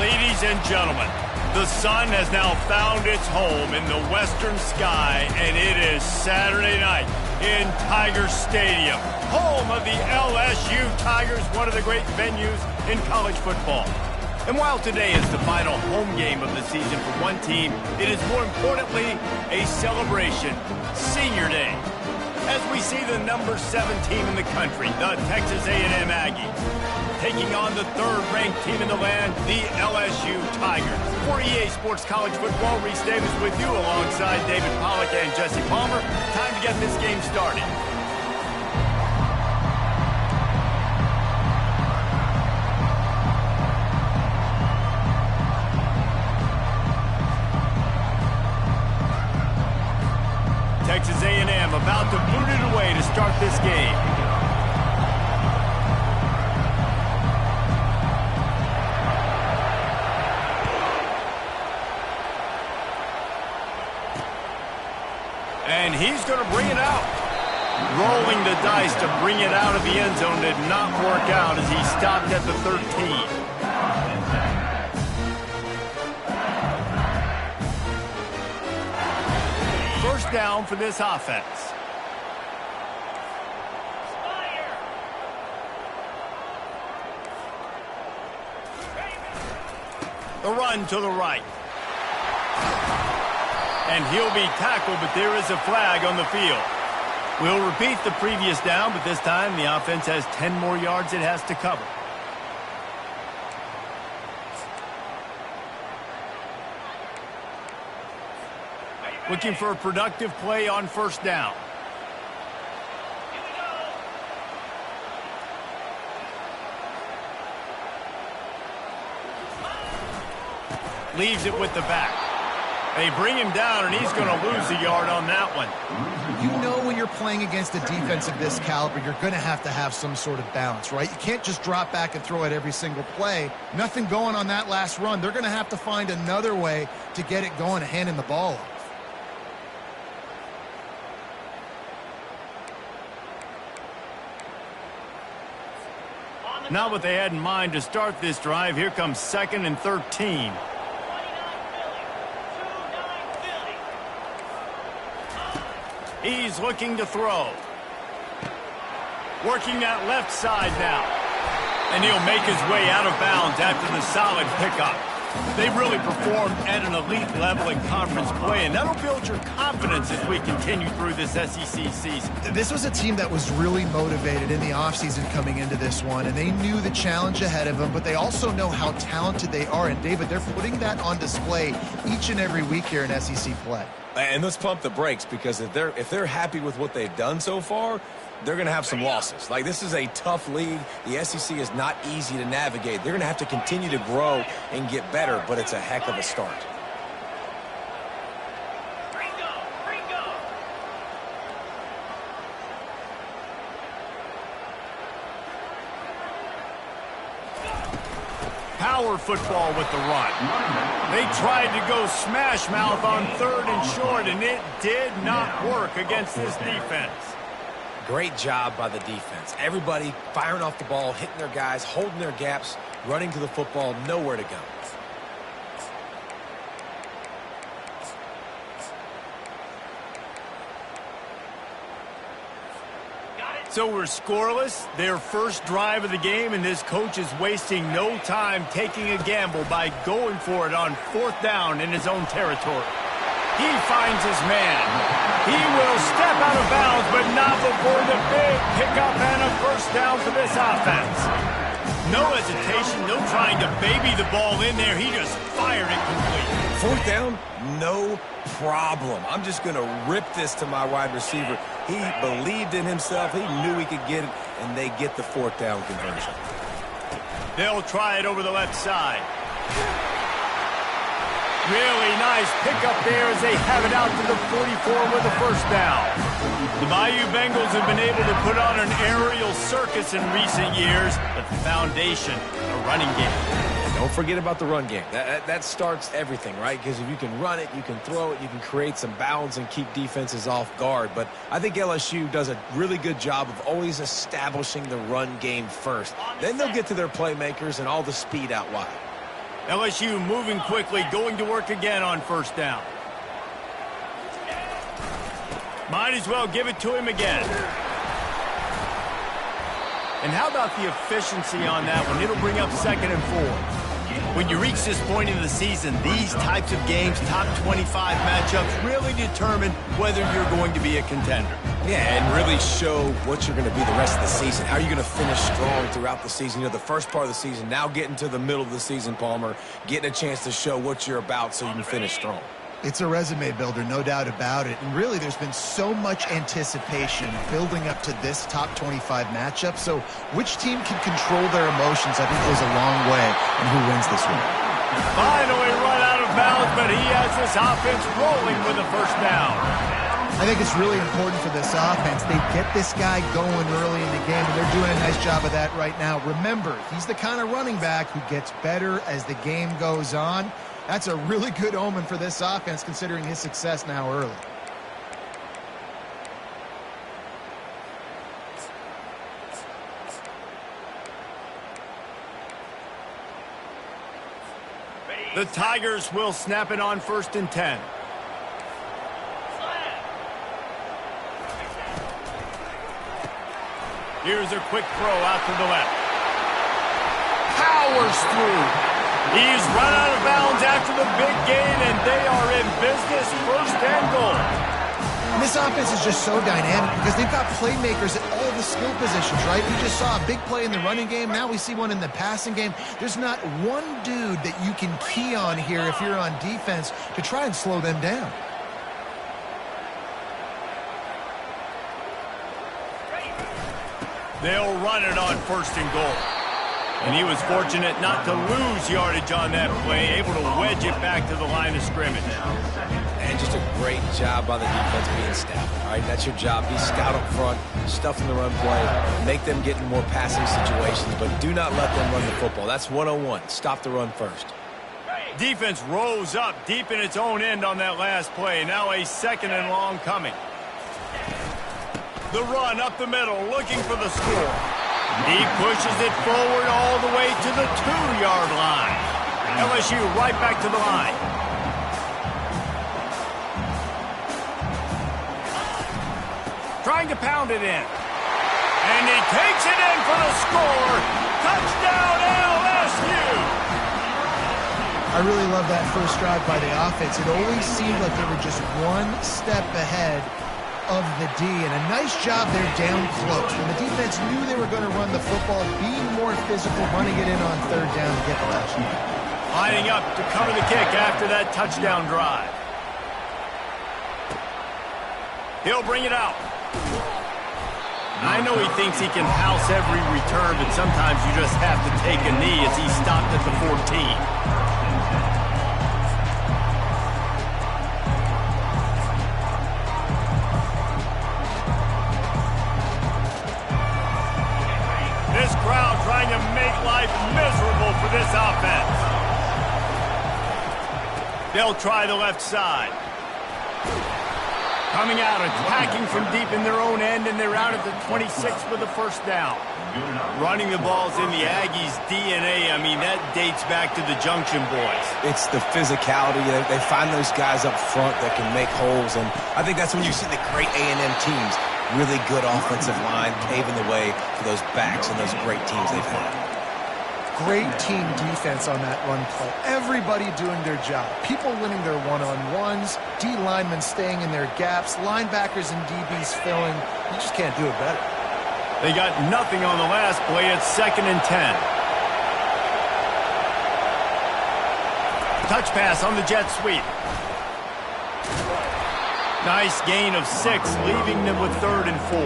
Ladies and gentlemen, the sun has now found its home in the western sky, and it is Saturday night in Tiger Stadium, home of the LSU Tigers, one of the great venues in college football. And while today is the final home game of the season for one team, it is more importantly a celebration, Senior Day, as we see the number 7 team in the country, the Texas A&M Aggies, taking on the 3rd-ranked team in the land, the LSU Tigers. For EA Sports College Football, Reese Davis with you alongside David Pollack and Jesse Palmer. Time to get this game started. Texas A&M about to boot it away to start this game. And he's going to bring it out. Rolling the dice to bring it out of the end zone did not work out as he stopped at the 13. First down for this offense. The run to the right. And he'll be tackled, but there is a flag on the field. We'll repeat the previous down, but this time the offense has 10 more yards it has to cover. Looking for a productive play on first down. Leaves it with the back. They bring him down, and he's going to lose a yard on that one. You know when you're playing against a defense of this caliber, you're going to have some sort of balance, right? You can't just drop back and throw it every single play. Nothing going on that last run. They're going to have to find another way to get it going, handing the ball off. Not what they had in mind to start this drive. Here comes 2nd and 13. He's looking to throw. Working that left side now. And he'll make his way out of bounds after the solid pickup. They really performed at an elite level in conference play, and that'll build your confidence as we continue through this SEC season. This was a team that was really motivated in the offseason coming into this one, and they knew the challenge ahead of them, but they also know how talented they are. And, David, they're putting that on display each and every week here in SEC play. And let's pump the brakes, because if they're happy with what they've done so far, they're going to have some losses. Like, this is a tough league. The SEC is not easy to navigate. They're going to have to continue to grow and get better, but it's a heck of a start. Power football with the run. They tried to go smash mouth on 3rd and short, and it did not work against this defense. Great job by the defense. Everybody firing off the ball, hitting their guys, holding their gaps, running to the football, nowhere to go. So we're scoreless, their first drive of the game, and this coach is wasting no time taking a gamble by going for it on 4th down in his own territory. He finds his man. He will step out of bounds, but not before the big pickup and a first down for this offense. No hesitation, no trying to baby the ball in there. He just fired it complete. 4th down, no problem. I'm just going to rip this to my wide receiver. He believed in himself. He knew he could get it, and they get the 4th down conversion. They'll try it over the left side. Really nice pickup there as they have it out to the 44 with a first down. The Bayou Bengals have been able to put on an aerial circus in recent years, but the foundation, the running game. Don't forget about the run game. That starts everything, right? Because if you can run it, you can throw it, you can create some bounds and keep defenses off guard. But I think LSU does a really good job of always establishing the run game first. Then they'll get to their playmakers and all the speed out wide. LSU moving quickly, going to work again on first down. Might as well give it to him again. And how about the efficiency on that one? It'll bring up 2nd and 4. When you reach this point in the season, these types of games, top 25 matchups, really determine whether you're going to be a contender. Yeah, and really show what you're going to be the rest of the season. How are you going to finish strong throughout the season? You know, the first part of the season, now getting to the middle of the season, Palmer, getting a chance to show what you're about so you can finish strong. It's a resume builder, no doubt about it. And really, there's been so much anticipation building up to this top 25 matchup. So which team can control their emotions, I think, goes a long way in who wins this one. Finally run out of bounds, but he has this offense rolling with a first down. I think it's really important for this offense. They get this guy going early in the game, and they're doing a nice job of that right now. Remember, he's the kind of running back who gets better as the game goes on. That's a really good omen for this offense, considering his success now early. The Tigers will snap it on 1st and 10. Here's a quick throw out to the left. Powers through. He's run out of bounds after the big gain, and they are in business, 1st and goal. And this offense is just so dynamic because they've got playmakers at all the skill positions, right? We just saw a big play in the running game. Now we see one in the passing game. There's not one dude that you can key on here if you're on defense to try and slow them down. They'll run it on 1st and goal. And he was fortunate not to lose yardage on that play, able to wedge it back to the line of scrimmage. And just a great job by the defense being stout. All right, that's your job. Be scout up front, stuff in the run play, make them get in more passing situations, but do not let them run the football. That's 101. Stop the run first. Defense rose up deep in its own end on that last play. Now a 2nd and long coming. The run up the middle, looking for the score. He pushes it forward all the way to the 2-yard line. LSU right back to the line. Trying to pound it in. And he takes it in for the score. Touchdown, LSU! I really love that first drive by the offense. It always seemed like they were just one step ahead of the D, and a nice job there down close. When the defense knew they were going to run the football, being more physical, running it in on 3rd down to get the touchdown. Lining up to cover the kick after that touchdown drive. He'll bring it out. I know he thinks he can house every return, but sometimes you just have to take a knee as he stopped at the 14. This crowd trying to make life miserable for this offense. They'll try the left side. Coming out, attacking from deep in their own end, and they're out at the 26 with a 1st down. Running the ball's in the Aggies' DNA. I mean, that dates back to the Junction Boys. It's the physicality. They find those guys up front that can make holes, and I think that's when you see the great A&M teams. Really good offensive line, paving the way for those backs and those great teams they've had. Great team defense on that run play. Everybody doing their job. People winning their one-on-ones, D linemen staying in their gaps, linebackers and DBs filling. You just can't do it better. They got nothing on the last play. It's 2nd and 10. Touch pass on the jet sweep. Nice gain of 6, leaving them with 3rd and 4.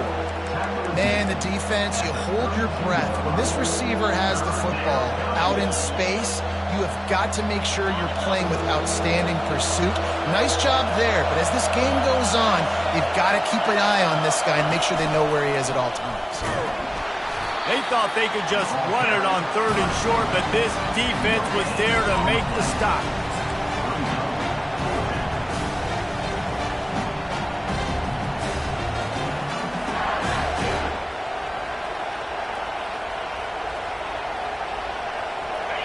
Man, the defense, you hold your breath. When this receiver has the football out in space, you have got to make sure you're playing with outstanding pursuit. Nice job there, but as this game goes on, you've got to keep an eye on this guy and make sure they know where he is at all times. They thought they could just run it on 3rd and short, but this defense was there to make the stop.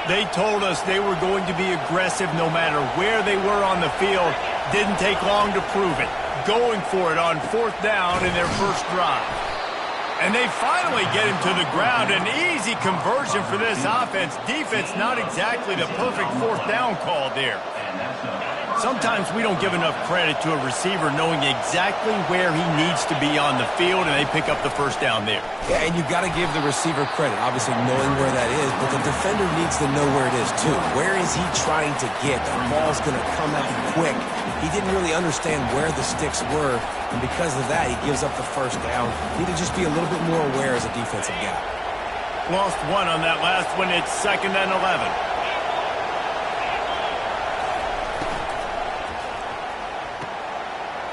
They told us they were going to be aggressive no matter where they were on the field. Didn't take long to prove it. Going for it on 4th down in their first drive. And they finally get him to the ground. An easy conversion for this offense. Defense, not exactly the perfect 4th down call there. Sometimes we don't give enough credit to a receiver knowing exactly where he needs to be on the field, and they pick up the first down there. Yeah, and you've got to give the receiver credit, obviously knowing where that is, but the defender needs to know where it is too. Where is he trying to get? That ball's going to come out quick. He didn't really understand where the sticks were, and because of that, he gives up the first down. Need to just be a little bit more aware as a defensive guy. Lost one on that last one. It's 2nd and 11.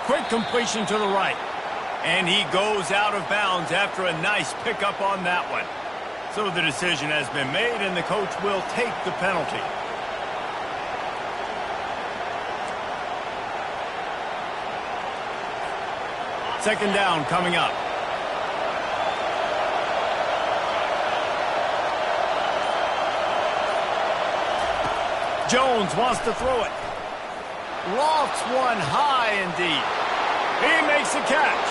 Quick completion to the right. And he goes out of bounds after a nice pickup on that one. So the decision has been made, and the coach will take the penalty. Second down coming up. Jones wants to throw it. Lofts one high indeed. He makes the catch.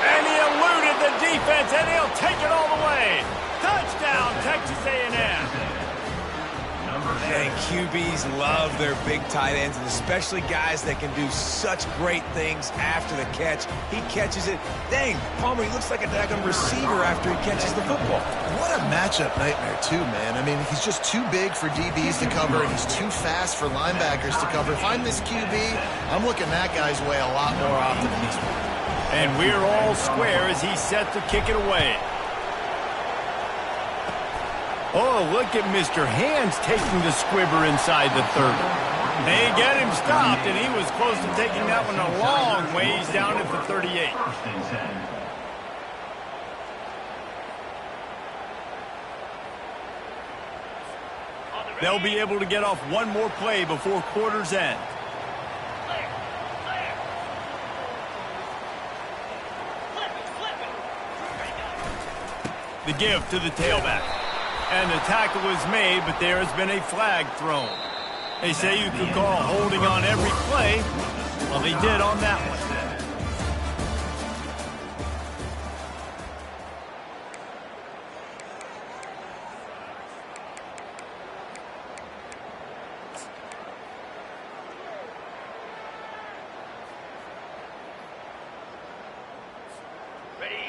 And he eluded the defense, and he'll take it all the way. Touchdown, Texas A&M. And QBs love their big tight ends, and especially guys that can do such great things after the catch. He catches it. Dang, Palmer, he looks like a daggone receiver after he catches the football. What a matchup nightmare, too, man. I mean, he's just too big for DBs to cover, and he's too fast for linebackers to cover. If I'm this QB, I'm looking that guy's way a lot more often than this one. And we're all square as he's set to kick it away. Oh, look at Mr. Hands taking the squibber inside the 30. They get him stopped, and he was close to taking that one a long ways down at the 38. They'll be able to get off one more play before quarter's end. The give to the tailback. And the tackle was made, but there has been a flag thrown. They say you could call holding on every play. Well, they did on that one.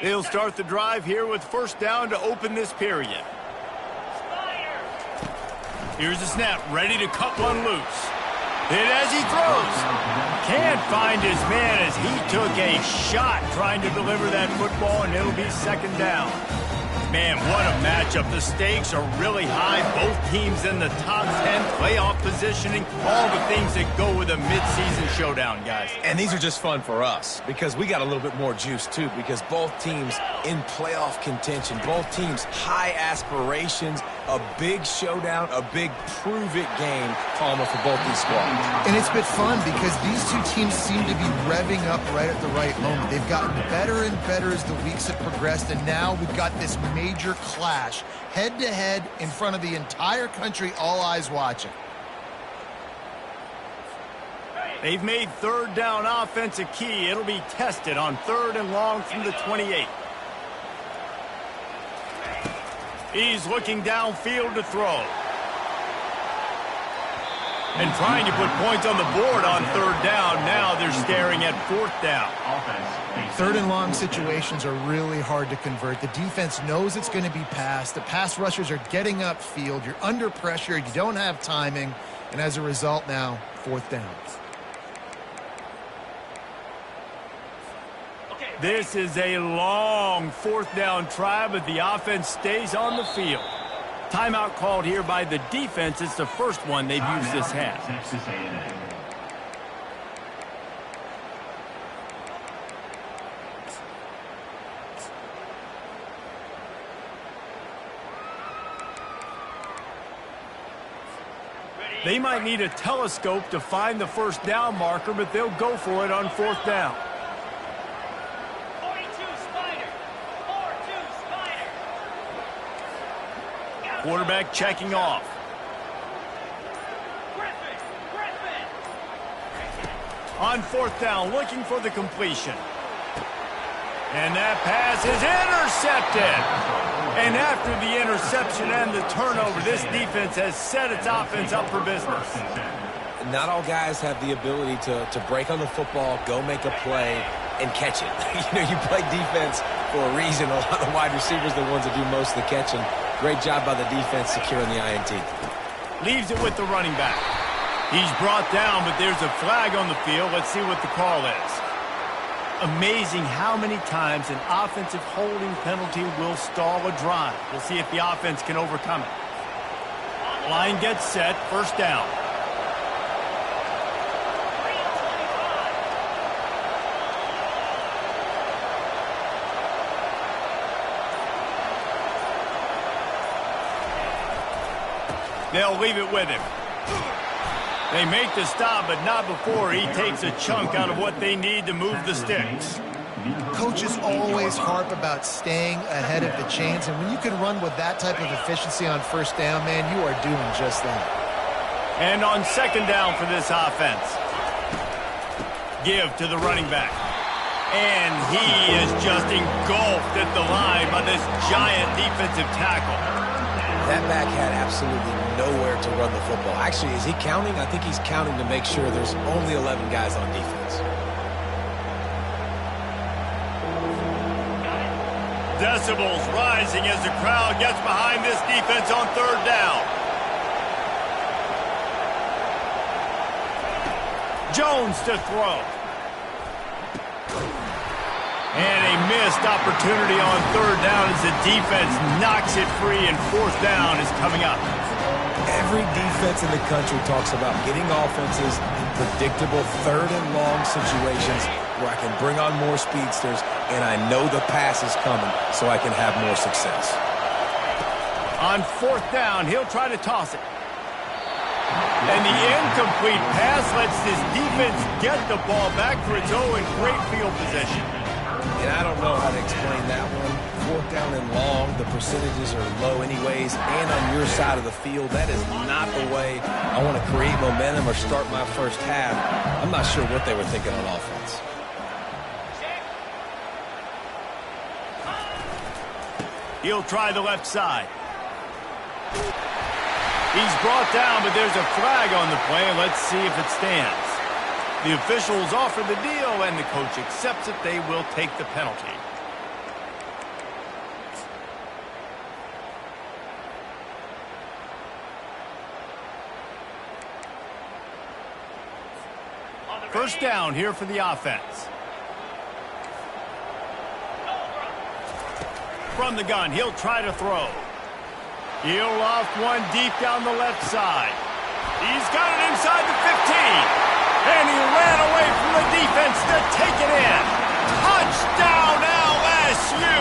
They'll start the drive here with first down to open this period. Here's the snap, ready to cut one loose. Hit as he throws. Can't find his man as he took a shot trying to deliver that football, and it'll be second down. Man, what a matchup. The stakes are really high. Both teams in the top 10, playoff positioning, all the things that go with a midseason showdown, guys. And these are just fun for us because we got a little bit more juice, too, because both teams in playoff contention, both teams high aspirations, a big showdown, a big prove-it game, Palmer, for both these squads. And it's been fun because these two teams seem to be revving up right at the right moment. They've gotten better and better as the weeks have progressed, and now we've got this major clash, head-to-head in front of the entire country, all eyes watching. They've made third down offense a key. It'll be tested on 3rd and long from the 28. He's looking downfield to throw. And trying to put points on the board on 3rd down. Now they're staring at 4th down. 3rd and long situations are really hard to convert. The defense knows it's going to be passed. The pass rushers are getting upfield. You're under pressure. You don't have timing. And as a result now, 4th down. This is a long 4th down try, but the offense stays on the field. Timeout called here by the defense. It's the first one they've used this half. They might need a telescope to find the first down marker, but they'll go for it on 4th down. Quarterback checking off. On fourth down, looking for the completion. And that pass is intercepted. And after the interception and the turnover, this defense has set its offense up for business. Not all guys have the ability to break on the football, go make a play, and catch it. You play defense for a reason. A lot of wide receivers are the ones that do most of the catching. Great job by the defense securing the INT. Leaves it with the running back. He's brought down, but there's a flag on the field. Let's see what the call is. Amazing how many times an offensive holding penalty will stall a drive. We'll see if the offense can overcome it. Line gets set, first down. They'll leave it with him. They make the stop, but not before he takes a chunk out of what they need to move the sticks. Coaches always harp about staying ahead of the chains, and when you can run with that type of efficiency on first down, man, you are doing just that. And on second down for this offense. Give to the running back. And he is just engulfed at the line by this giant defensive tackle. That back had absolutely nowhere to run the football. Actually, is he counting? I think he's counting to make sure there's only 11 guys on defense. Decibels rising as the crowd gets behind this defense on third down. Jones to throw. And a missed opportunity on third down as the defense knocks it free, and fourth down is coming up. Every defense in the country talks about getting offenses in predictable third and long situations where I can bring on more speedsters and I know the pass is coming so I can have more success. On fourth down, he'll try to toss it. And the incomplete pass lets this defense get the ball back for its own great field position. And I don't know how to explain that one. Fourth down and long, the percentages are low anyways, and on your side of the field, that is not the way I want to create momentum or start my first half. I'm not sure what they were thinking on offense. He'll try the left side. He's brought down, but there's a flag on the play. Let's see if it stands. The officials offer the deal, and the coach accepts it. They will take the penalty. First down here for the offense. From the gun, he'll try to throw. He'll loft one deep down the left side. He's got it inside the 15. And he ran away from the defense to take it in. Touchdown, LSU!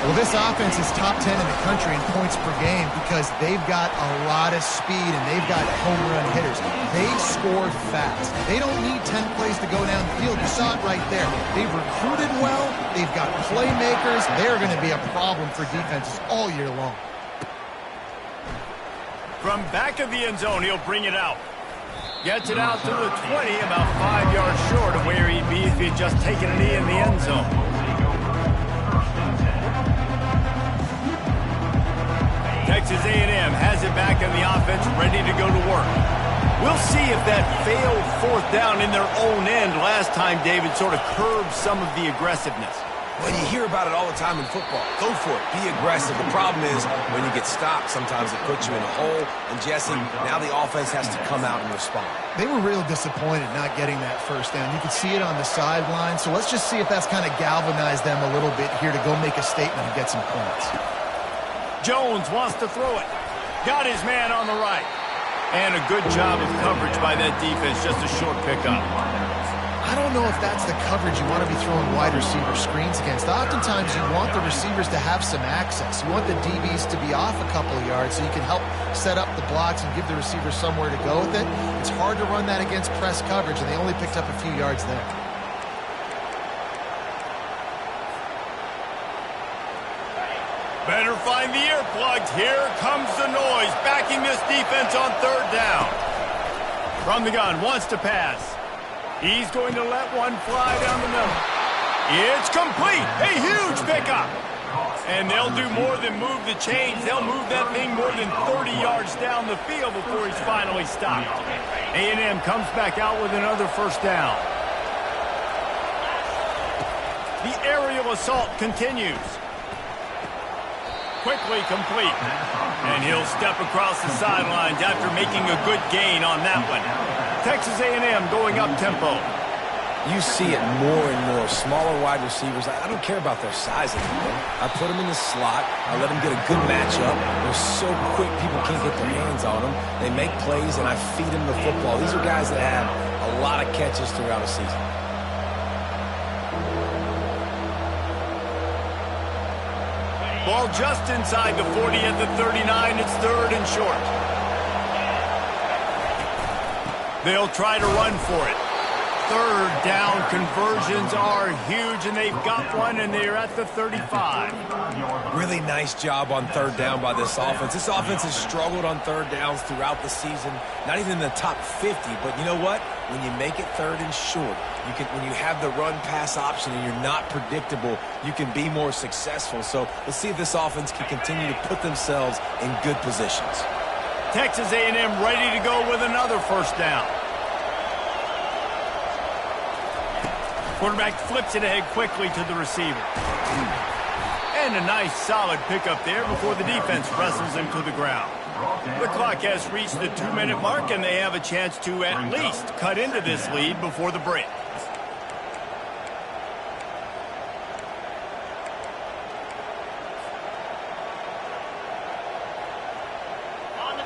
Well, this offense is top 10 in the country in points per game because they've got a lot of speed and they've got home run hitters. They score fast. They don't need 10 plays to go down the field. You saw it right there. They've recruited well. They've got playmakers. They're going to be a problem for defenses all year long. From back of the end zone, he'll bring it out. Gets it out to the 20, about 5 yards short of where he'd be if he'd just taken a knee in the end zone. Texas A&M has it back in the offense, ready to go to work. We'll see if that failed fourth down in their own end last time, David, sort of curbed some of the aggressiveness. Well, you hear about it all the time in football. Go for it. Be aggressive. The problem is when you get stopped, sometimes it puts you in a hole. And, Jesse, now the offense has to come out and respond. They were real disappointed not getting that first down. You could see it on the sideline. So let's just see if that's kind of galvanized them a little bit here to go make a statement and get some points. Jones wants to throw it. Got his man on the right. And a good job of coverage by that defense. Just a short pickup. I don't know if that's the coverage you want to be throwing wide receiver screens against. Oftentimes you want the receivers to have some access. You want the DBs to be off a couple of yards so you can help set up the blocks and give the receivers somewhere to go with it. It's hard to run that against press coverage, and they only picked up a few yards there. Better find the earplugs. Here comes the noise, backing this defense on third down. From the gun, wants to pass. He's going to let one fly down the middle. It's complete. A huge pickup. And they'll do more than move the chains. They'll move that thing more than 30 yards down the field before he's finally stopped. A&M comes back out with another first down. The aerial assault continues. Quickly complete. And he'll step across the sidelines after making a good gain on that one. Texas A&M going up tempo. You see it more and more. Smaller wide receivers, I don't care about their size anymore. I put them in the slot. I let them get a good matchup. They're so quick, people can't get their hands on them. They make plays, and I feed them the football. These are guys that have a lot of catches throughout a season. Ball just inside the 40 at the 39. It's third and short. They'll try to run for it. Third down conversions are huge, and they've got one, and they're at the 35. Really nice job on third down by this offense. This offense has struggled on third downs throughout the season, not even in the top 50. But you know what? When you make it third and short, when you have the run-pass option and you're not predictable, you can be more successful. So let's see if this offense can continue to put themselves in good positions. Texas A&M ready to go with another first down. Quarterback flips it ahead quickly to the receiver. And a nice solid pickup there before the defense wrestles him to the ground. The clock has reached the 2-minute mark, and they have a chance to at least cut into this lead before the break.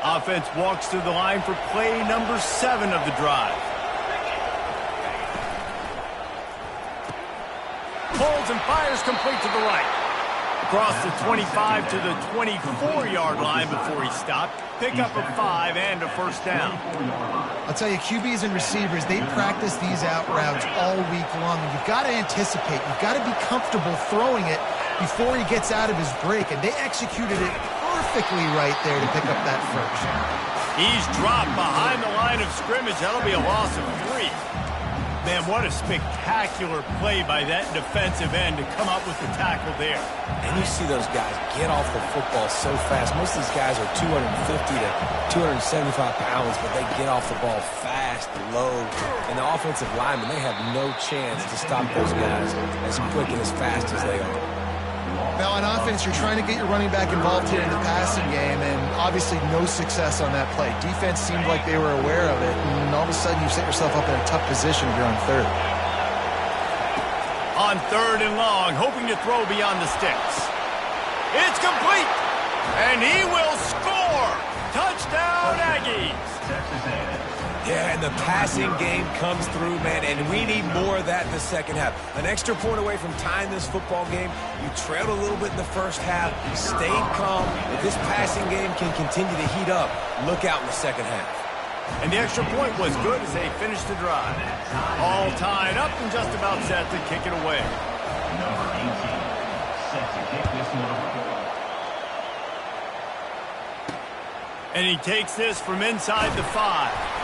Offense walks to the line for play number 7 of the drive. Pulls and fires complete to the right. Across the 25 to the 24-yard line before he stopped. Pickup of 5 and a first down. I'll tell you, QBs and receivers, they practice these out routes all week long. And you've got to anticipate. You've got to be comfortable throwing it before he gets out of his break. And they executed it perfectly right there to pick up that first. He's dropped behind the line of scrimmage. That'll be a loss of 3. Man, what a spectacular play by that defensive end to come up with the tackle there. And you see those guys get off the football so fast. Most of these guys are 250 to 275 pounds, but they get off the ball fast, low. And the offensive linemen, they have no chance to stop those guys as quick and as fast as they are. Now, on offense, you're trying to get your running back involved here in the passing game, and obviously no success on that play. Defense seemed like they were aware of it, and all of a sudden you set yourself up in a tough position here on third. On third and long, hoping to throw beyond the sticks. It's complete, and he will score. Touchdown, Aggies. Yeah, and the passing game comes through, man, and we need more of that in the second half. An extra point away from tying this football game. You trailed a little bit in the first half, stayed calm. If this passing game can continue to heat up, look out in the second half. And the extra point was good as they finished the drive. All tied up and just about set to kick it away. Number 18, set to kick this one away. And he takes this from inside the 5.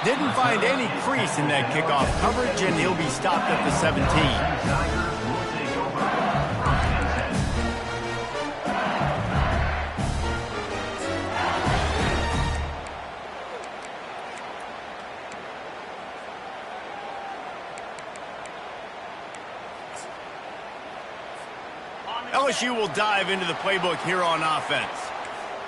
Didn't find any crease in that kickoff coverage, and he'll be stopped at the 17. LSU will dive into the playbook here on offense.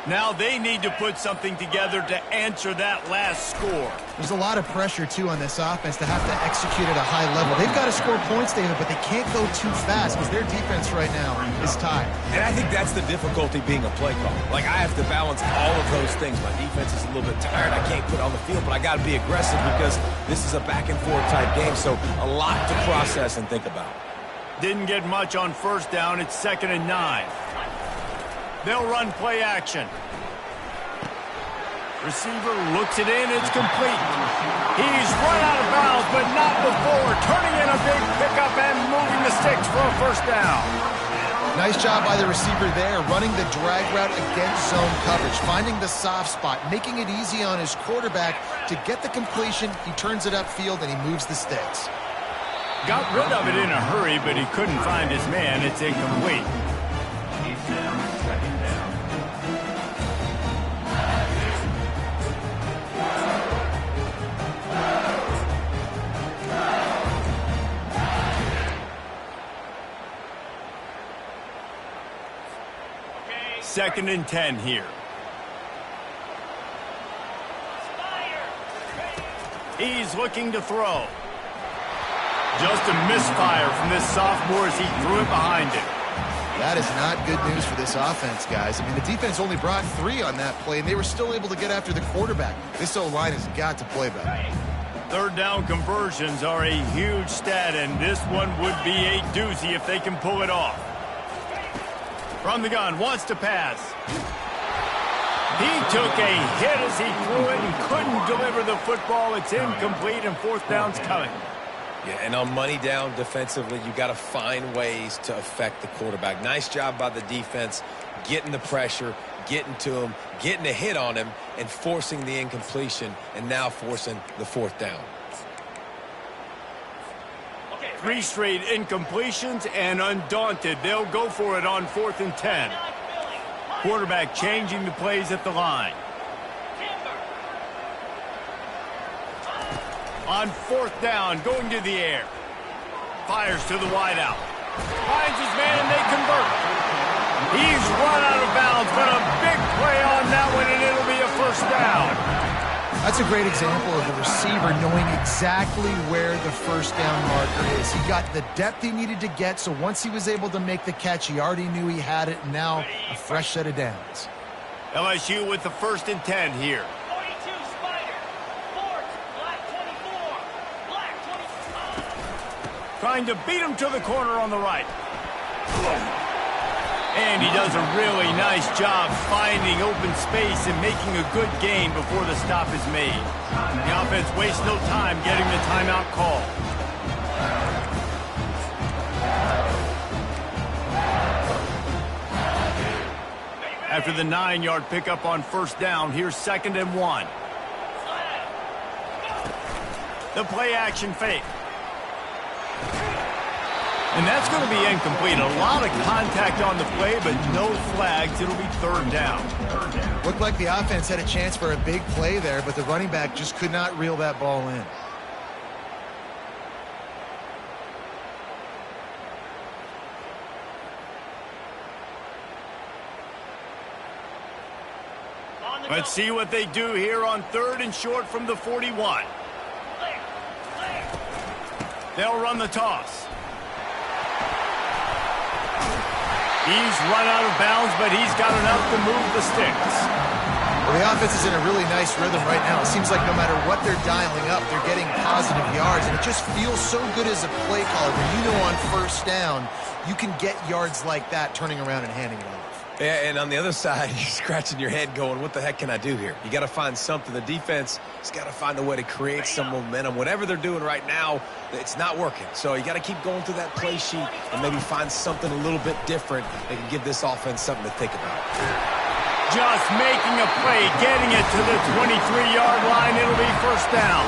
Now they need to put something together to answer that last score. There's a lot of pressure, too, on this offense to have to execute at a high level. They've got to score points, David, but they can't go too fast because their defense right now is tied. And I think that's the difficulty being a play caller. Like, I have to balance all of those things. My defense is a little bit tired. I can't put it on the field, but I got to be aggressive because this is a back-and-forth type game, so a lot to process and think about. Didn't get much on first down. It's 2nd and 9. They'll run play action. Receiver looks it in. It's complete. He's run out of bounds, but not before turning in a big pickup and moving the sticks for a first down. Nice job by the receiver there, running the drag route against zone coverage, finding the soft spot, making it easy on his quarterback to get the completion. He turns it upfield, and he moves the sticks. Got rid of it in a hurry, but he couldn't find his man. It's incomplete. Second down. Second and 10 here. He's looking to throw. Just a misfire from this sophomore as he threw it behind him. That is not good news for this offense, guys. I mean, the defense only brought 3 on that play, and they were still able to get after the quarterback. This O-line has got to play better. Third down conversions are a huge stat, and this one would be a doozy if they can pull it off. From the gun, wants to pass. He took a hit as he threw it and couldn't deliver the football. It's incomplete, and fourth down's coming. Yeah, and on money down defensively, you got to find ways to affect the quarterback. Nice job by the defense, getting the pressure, getting to him, getting a hit on him, and forcing the incompletion, and now forcing the fourth down. 3 straight incompletions, and undaunted, they'll go for it on 4th and 10. Quarterback changing the plays at the line. On 4th down, going to the air. Fires to the wideout. Finds his man, and they convert. He's run out of bounds, but a big play on that one, and it'll be a first down. That's a great example of the receiver knowing exactly where the first down marker is. He got the depth he needed to get, so once he was able to make the catch, he already knew he had it, and now a fresh set of downs. LSU with the 1st and 10 here. 42 Spider, Fort, Black 24, Black 25. Trying to beat him to the corner on the right. And he does a really nice job finding open space and making a good gain before the stop is made. The offense wastes no time getting the timeout call. After the 9-yard pickup on 1st down, here's 2nd and 1. The play action fake. And that's going to be incomplete. A lot of contact on the play, but no flags. It'll be 3rd down. Looked like the offense had a chance for a big play there, but the running back just could not reel that ball in. Let's see what they do here on 3rd and short from the 41. They'll run the toss. He's run out of bounds, but he's got enough to move the sticks. Well, the offense is in a really nice rhythm right now. It seems like no matter what they're dialing up, they're getting positive yards, and it just feels so good as a play caller when you know on 1st down you can get yards like that turning around and handing it off. Yeah, and on the other side, you're scratching your head going, what the heck can I do here? You got to find something. The defense has got to find a way to create some momentum. Whatever they're doing right now, it's not working. So you got to keep going through that play sheet and maybe find something a little bit different that can give this offense something to think about. Just making a play, getting it to the 23-yard line. It'll be 1st down.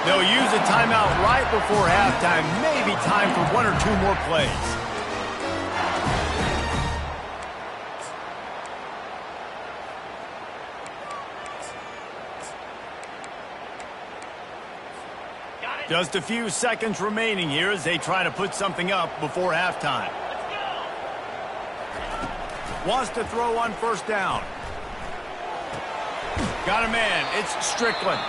They'll use a timeout right before halftime. Maybe time for 1 or 2 more plays. Just a few seconds remaining here as they try to put something up before halftime. Wants to throw on 1st down. Got a man. It's Strickland.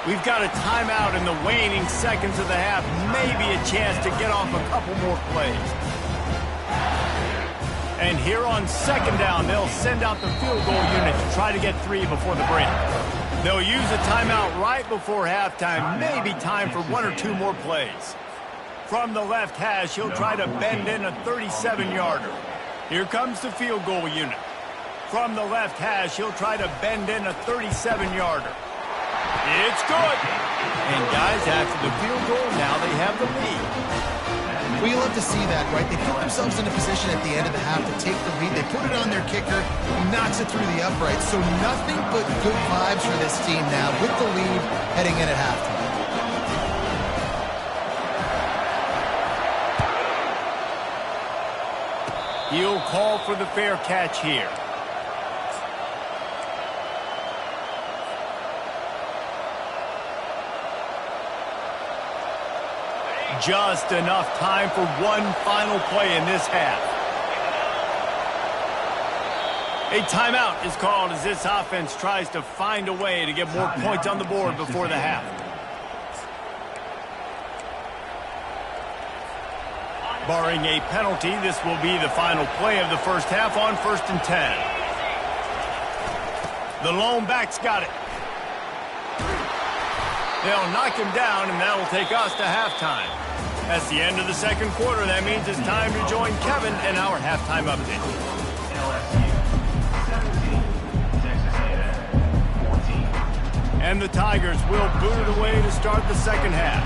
We've got a timeout in the waning seconds of the half. Maybe a chance to get off a couple more plays. And here on 2nd down, they'll send out the field goal unit to try to get 3 before the break. They'll use a timeout right before halftime. Maybe time for 1 or 2 more plays. From the left hash, he'll try to bend in a 37-yarder. Here comes the field goal unit. From the left hash, he'll try to bend in a 37-yarder. It's good. And guys, after the field goal, now they have the lead. Well, you love to see that, right? They put themselves in a position at the end of the half to take the lead. They put it on their kicker. He knocks it through the uprights. So nothing but good vibes for this team now with the lead heading in at halftime. He'll call for the fair catch here. Just enough time for one final play in this half. A timeout is called as this offense tries to find a way to get more points on the board before the half. Barring a penalty, this will be the final play of the first half on 1st and 10. The lone back's got it. They'll knock him down, and that'll take us to halftime. That's the end of the second quarter. That means it's time to join Kevin in our halftime update. LSU 17, Texas A&M 14. And the Tigers will boot it away to start the second half.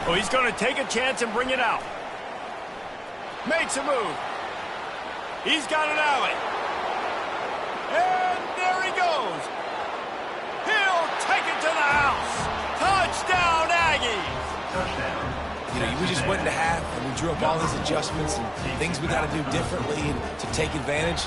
Oh, he's going to take a chance and bring it out. Makes a move. He's got an alley. And there he goes. He'll take it to the house. Touchdown, Aggies. Touchdown. You know, we just went into half and we drew up all these adjustments and things we got to do differently and to take advantage.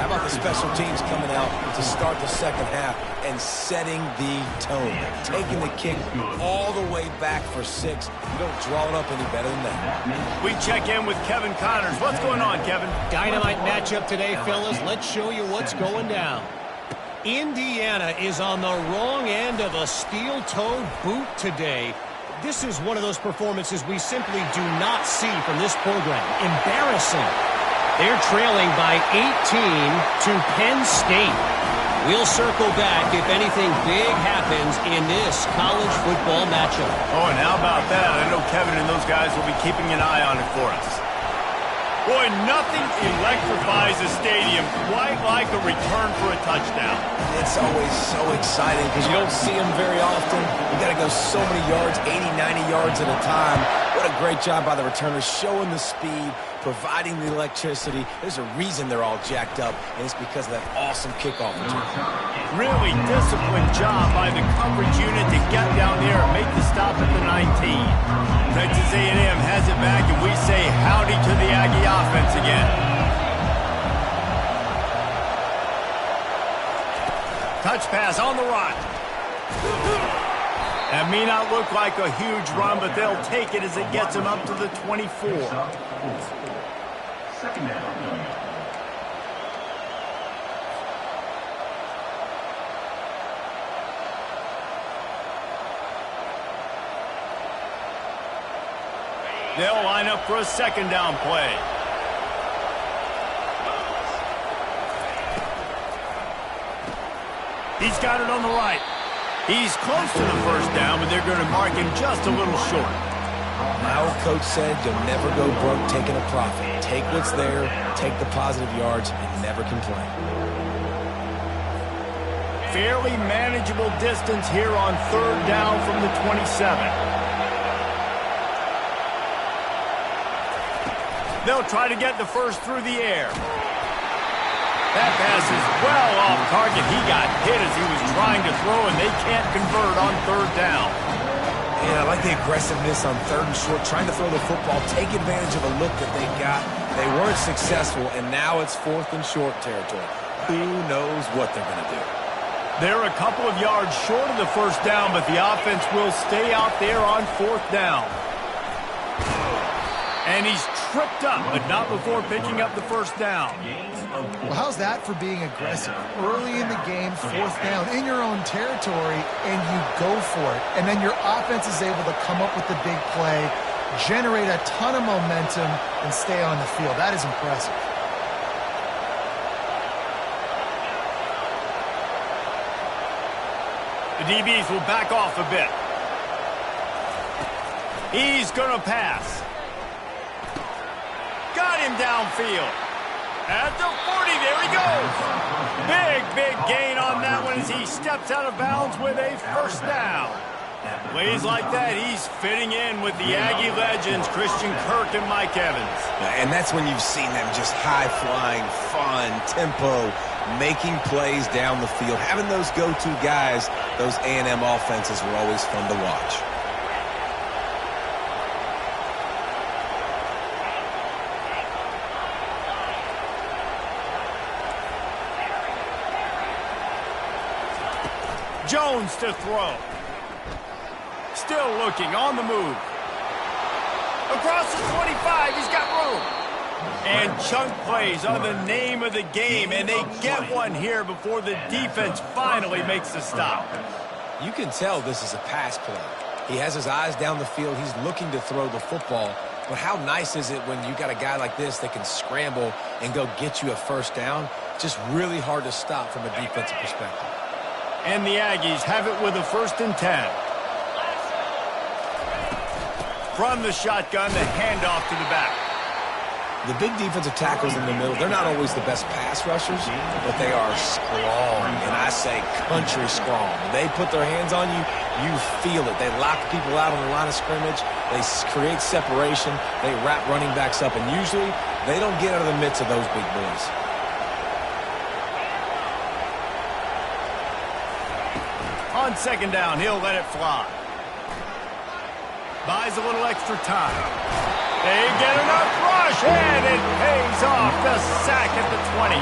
How about the special teams coming out to start the second half and setting the tone, taking the kick all the way back for 6. You don't draw it up any better than that. We check in with Kevin Connors. What's going on, Kevin? Dynamite matchup today, fellas. Let's show you what's going down. Indiana is on the wrong end of a steel-toed boot today. This is one of those performances we simply do not see from this program. Embarrassing. They're trailing by 18 to Penn State. We'll circle back if anything big happens in this college football matchup. Oh, and how about that? I know Kevin and those guys will be keeping an eye on it for us. Boy, nothing electrifies a stadium quite like a return for a touchdown. It's always so exciting because you don't see them very often. You got to go so many yards, 80, 90 yards at a time. What a great job by the returners, showing the speed, providing the electricity. There's a reason they're all jacked up, and it's because of that awesome kickoff return. Really disciplined job by the coverage unit to get down there and make the stop at the 19. Texas A&M has it back, and we say howdy to the Aggie offense again. Touch pass on the run. That may not look like a huge run, but they'll take it as it gets them up to the 24. Second down. They'll line up for a second down play. He's got it on the right. He's close to the first down, but they're going to mark him just a little short. My old coach said you'll never go broke taking a profit. Take what's there, take the positive yards, and never complain. Fairly manageable distance here on third down from the 27. They'll try to get the first through the air. That pass is well off target. He got hit as he was trying to throw, and they can't convert on third down. Yeah, I like the aggressiveness on third and short, trying to throw the football, take advantage of a look that they got. They weren't successful, and now it's fourth and short territory. Who knows what they're going to do? They're a couple of yards short of the first down, but the offense will stay out there on fourth down. And he's tripped up, but not before picking up the first down. Well, how's that for being aggressive? Early in the game, fourth down, in your own territory, and you go for it. And then your offense is able to come up with the big play, generate a ton of momentum, and stay on the field. That is impressive. The DBs will back off a bit. He's going to pass. Got him downfield. At the 40, there he goes. Big gain on that one as he steps out of bounds with a first down. Plays like that, he's fitting in with the Aggie legends, Christian Kirk and Mike Evans. And that's when you've seen them just high-flying, fun, tempo, making plays down the field. Having those go-to guys, those A&M offenses were always fun to watch. Jones to throw. Still looking, on the move. Across the 25, he's got room. And chunk plays are the name of the game, and they get one here before the defense finally makes the stop. You can tell this is a pass play. He has his eyes down the field. He's looking to throw the football. But how nice is it when you got a guy like this that can scramble and go get you a first down? Just really hard to stop from a defensive perspective. And the Aggies have it with a 1st and 10. From the shotgun, the handoff to the back. The big defensive tackles in the middle, they're not always the best pass rushers, but they are strong, and I say country strong. When they put their hands on you, you feel it. They lock people out on the line of scrimmage. They create separation. They wrap running backs up, and usually they don't get out of the midst of those big boys. On 2nd down, he'll let it fly. Buys a little extra time. They get enough rush, and it pays off. The sack at the 20.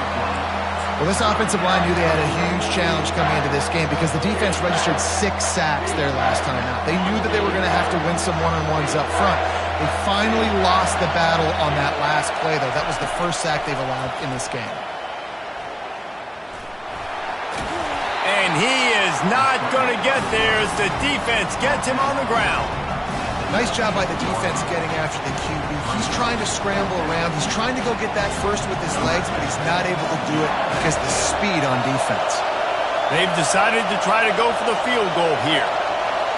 Well, this offensive line knew they had a huge challenge coming into this game because the defense registered 6 sacks their last time out. They knew that they were going to have to win some one-on-ones up front. They finally lost the battle on that last play, though. That was the first sack they've allowed in this game. And he is not going to get there as the defense gets him on the ground. Nice job by the defense getting after the QB. He's trying to scramble around. He's trying to go get that first with his legs, but he's not able to do it because of the speed on defense. They've decided to try to go for the field goal here.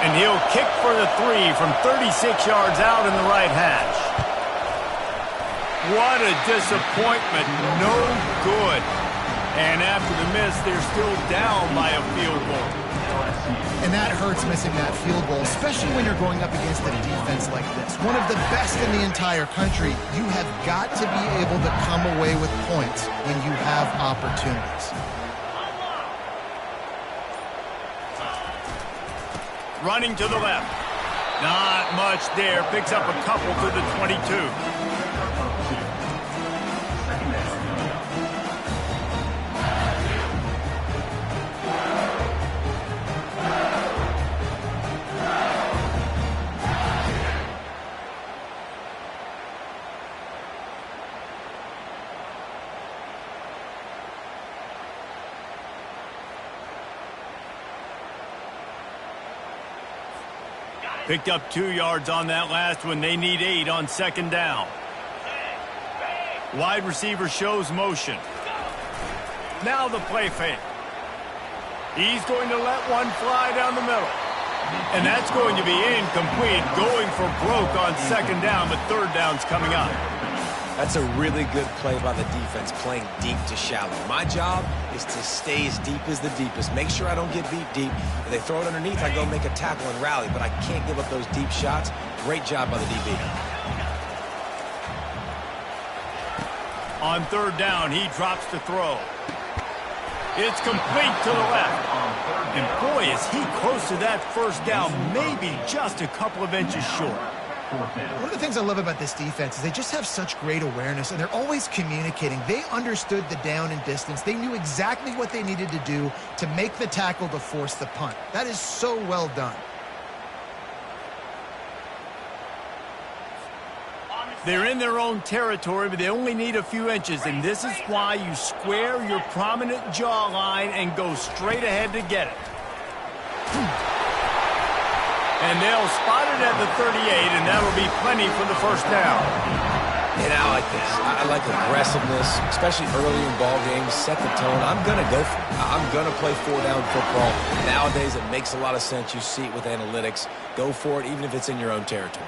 And he'll kick for the 3 from 36 yards out in the right hash. What a disappointment. No good. And after the miss, they're still down by a field goal. And that hurts, missing that field goal, especially when you're going up against a defense like this. One of the best in the entire country. You have got to be able to come away with points when you have opportunities. Running to the left. Not much there. Picks up a couple to the 22. Picked up 2 yards on that last one. They need 8 on 2nd down. Wide receiver shows motion. Now the play fake. He's going to let one fly down the middle. And that's going to be incomplete. Going for broke on 2nd down, but 3rd down's coming up. That's a really good play by the defense, playing deep to shallow. My job is to stay as deep as the deepest. Make sure I don't get beat deep. If they throw it underneath, I go make a tackle and rally, but I can't give up those deep shots. Great job by the DB. On 3rd down, he drops to throw. It's complete to the left. And boy, is he close to that 1st down, maybe just a couple of inches short. One of the things I love about this defense is they just have such great awareness, and they're always communicating. They understood the down and distance. They knew exactly what they needed to do to make the tackle to force the punt. That is so well done. They're in their own territory, but they only need a few inches, and this is why you square your prominent jawline and go straight ahead to get it. And they'll spot it at the 38, and that'll be plenty for the 1st down. And I like this. I like aggressiveness, especially early in ball games. Set the tone. I'm going to go for it. I'm going to play 4-down football. Nowadays, it makes a lot of sense. You see it with analytics. Go for it, even if it's in your own territory.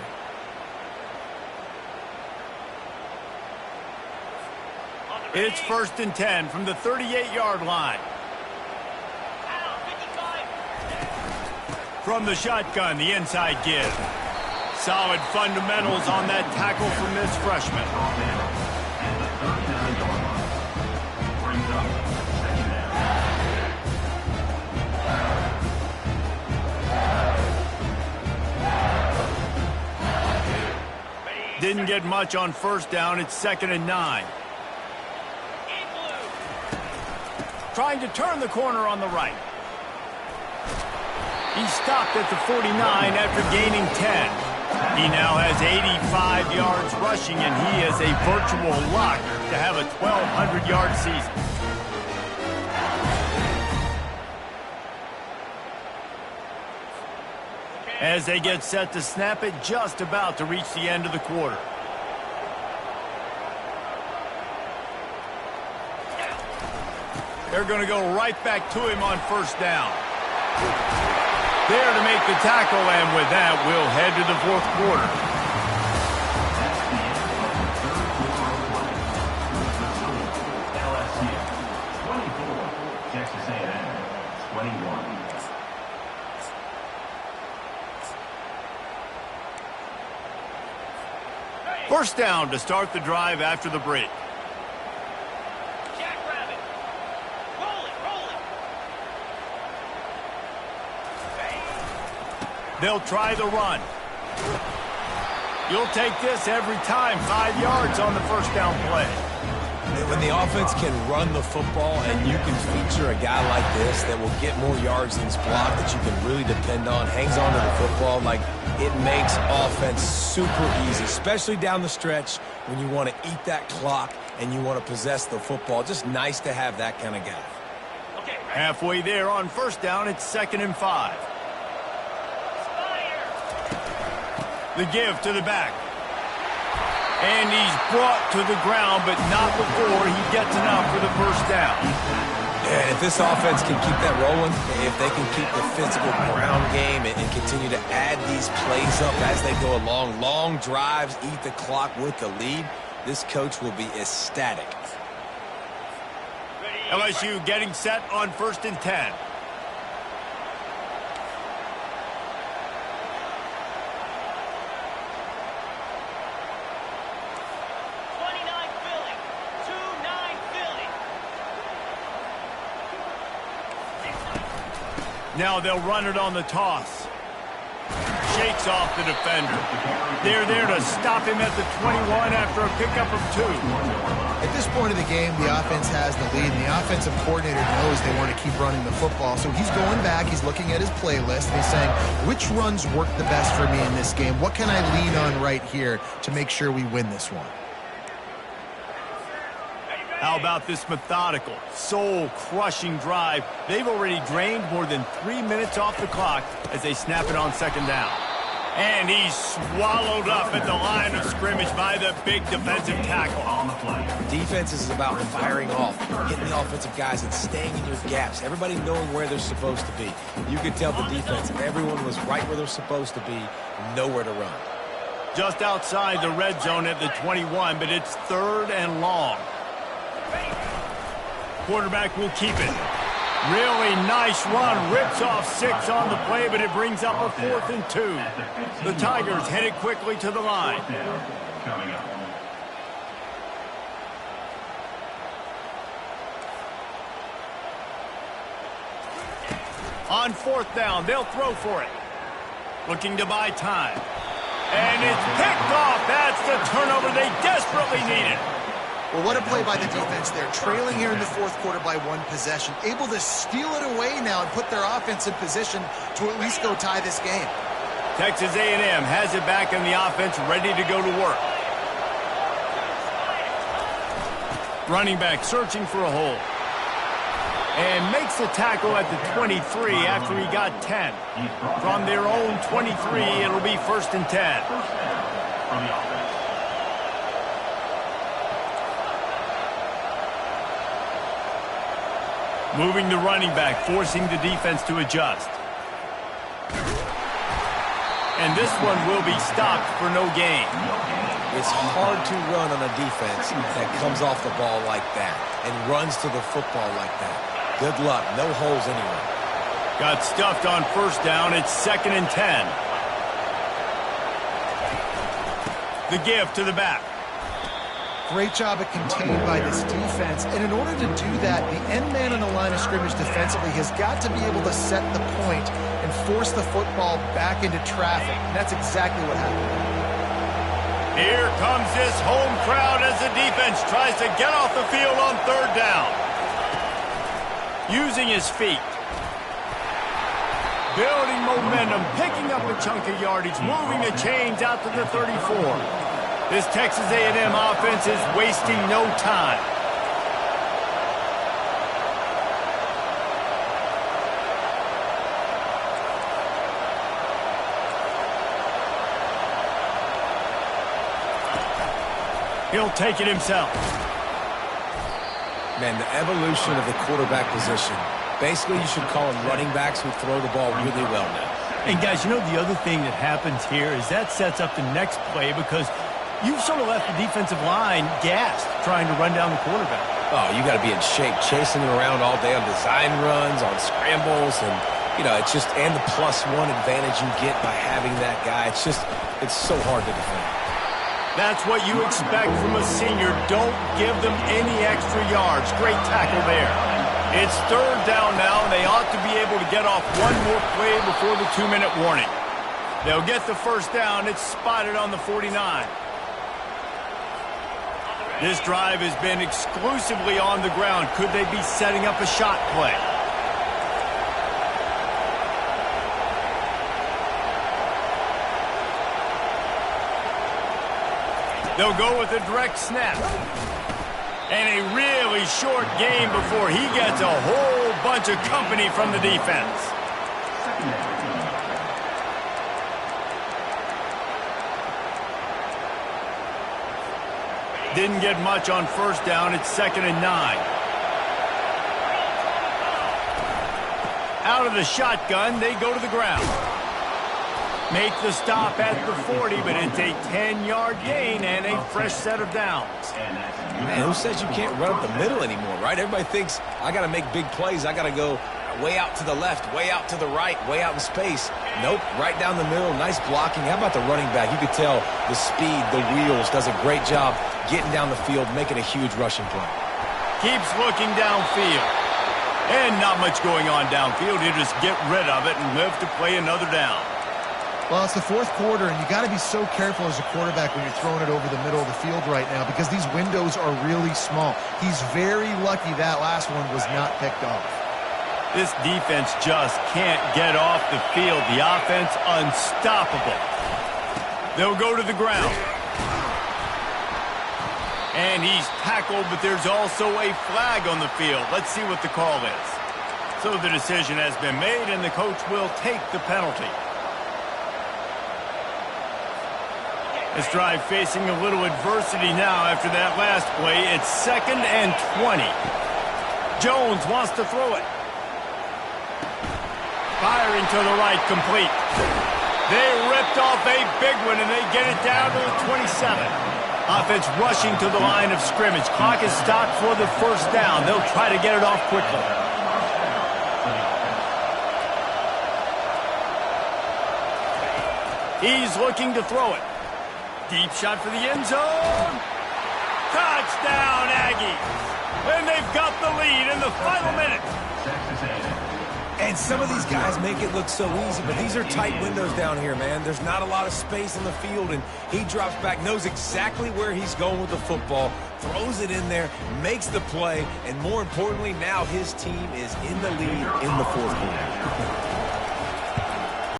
It's 1st and 10 from the 38-yard line. Out, 55. From the shotgun, the inside give. Solid fundamentals on that tackle from this freshman. And the 39-yard line brings up second down. Didn't get much on 1st down. It's 2nd and 9. Trying to turn the corner on the right. He stopped at the 49 after gaining 10. He now has 85 yards rushing, and he is a virtual lock to have a 1,200-yard season. As they get set to snap it, just about to reach the end of the quarter. They're going to go right back to him on 1st down. There to make the tackle, and with that, we'll head to the 4th quarter. LSU 24, Texas A&M 21. 1st down to start the drive after the break. They'll try the run. You'll take this every time. 5 yards on the 1st down play. When the offense can run the football and you can feature a guy like this that will get more yards than his block, that you can really depend on, hangs on to the football, like it makes offense super easy, especially down the stretch when you want to eat that clock and you want to possess the football. Just nice to have that kind of guy. Halfway there on 1st down, it's 2nd and 5. The give to the back. And he's brought to the ground, but not before he gets enough for the 1st down. And if this offense can keep that rolling, if they can keep the physical ground game and continue to add these plays up as they go along, long drives, eat the clock with the lead, this coach will be ecstatic. LSU getting set on 1st and 10. Now they'll run it on the toss. Shakes off the defender. They're there to stop him at the 21 after a pickup of 2. At this point of the game, the offense has the lead, and the offensive coordinator knows they want to keep running the football. So he's going back, he's looking at his playlist, and he's saying, which runs work the best for me in this game? What can I lean on right here to make sure we win this one? How about this methodical, soul-crushing drive? They've already drained more than 3 minutes off the clock as they snap it on 2nd down. And he's swallowed up at the line of scrimmage by the big defensive tackle. Defense is about firing off, hitting the offensive guys and staying in your gaps. Everybody knowing where they're supposed to be. You could tell the defense, everyone was right where they're supposed to be, nowhere to run. Just outside the red zone at the 21, but it's 3rd and long. Quarterback will keep it. Really nice run. Rips off 6 on the play, but it brings up a 4th and 2. The Tigers headed quickly to the line. Coming up. On 4th down, they'll throw for it. Looking to buy time. And it's picked off. That's the turnover they desperately needed. Well, what a play by the defense there. Trailing here in the 4th quarter by 1 possession. Able to steal it away now and put their offense in position to at least go tie this game. Texas A&M has it back in the offense, ready to go to work. Running back searching for a hole. And makes the tackle at the 23 after he got 10. From their own 23, it'll be 1st and 10. From the offense. Moving the running back, forcing the defense to adjust. And this one will be stopped for no gain. It's hard to run on a defense that comes off the ball like that and runs to the football like that. Good luck. No holes anywhere. Got stuffed on first down. It's 2nd and 10. The give to the back. Great job at containing by this defense. And in order to do that, the end man on the line of scrimmage defensively has got to be able to set the point and force the football back into traffic. And that's exactly what happened. Here comes this home crowd as the defense tries to get off the field on 3rd down. Using his feet. Building momentum, picking up a chunk of yardage, moving the chains out to the 34. This Texas A&M offense is wasting no time. He'll take it himself. Man, the evolution of the quarterback position. Basically, you should call them running backs who throw the ball really well now. And guys, you know the other thing that happens here is that sets up the next play because you've sort of left the defensive line gassed trying to run down the quarterback. Oh, you got to be in shape, chasing him around all day on design runs, on scrambles, and, you know, it's just, and the +1 advantage you get by having that guy. It's just, it's so hard to defend. That's what you expect from a senior. Don't give them any extra yards. Great tackle there. It's 3rd down now, and they ought to be able to get off one more play before the 2-minute warning. They'll get the first down. It's spotted on the 49. This drive has been exclusively on the ground. Could they be setting up a shot play? They'll go with a direct snap. And a really short game before he gets a whole bunch of company from the defense. Didn't get much on first down. It's 2nd and 9. Out of the shotgun, they go to the ground. Make the stop at the 40, but it's a 10-yard gain and a fresh set of downs. Man, who says you can't run up the middle anymore, right? Everybody thinks, I got to make big plays. I got to go way out to the left, way out to the right, way out in space. Nope, right down the middle. Nice blocking. How about the running back? You could tell the speed, the wheels, does a great job getting down the field, making a huge rushing play. Keeps looking downfield. And not much going on downfield. You just get rid of it and live to play another down. Well, it's the 4th quarter, and you got to be so careful as a quarterback when you're throwing it over the middle of the field right now because these windows are really small. He's very lucky that last one was not picked off. This defense just can't get off the field. The offense unstoppable. They'll go to the ground. And he's tackled, but there's also a flag on the field. Let's see what the call is. So the decision has been made, and the coach will take the penalty. This drive facing a little adversity now after that last play. It's 2nd and 20. Jones wants to throw it. Firing to the right, complete. They ripped off a big one, and they get it down to the 27. Offense rushing to the line of scrimmage. Clock is stopped for the first down. They'll try to get it off quickly. He's looking to throw it. Deep shot for the end zone. Touchdown, Aggies. And they've got the lead in the final minute. And some of these guys make it look so easy, but these are tight windows down here, man. There's not a lot of space on the field, and he drops back, knows exactly where he's going with the football, throws it in there, makes the play, and more importantly, now his team is in the lead in the 4th quarter.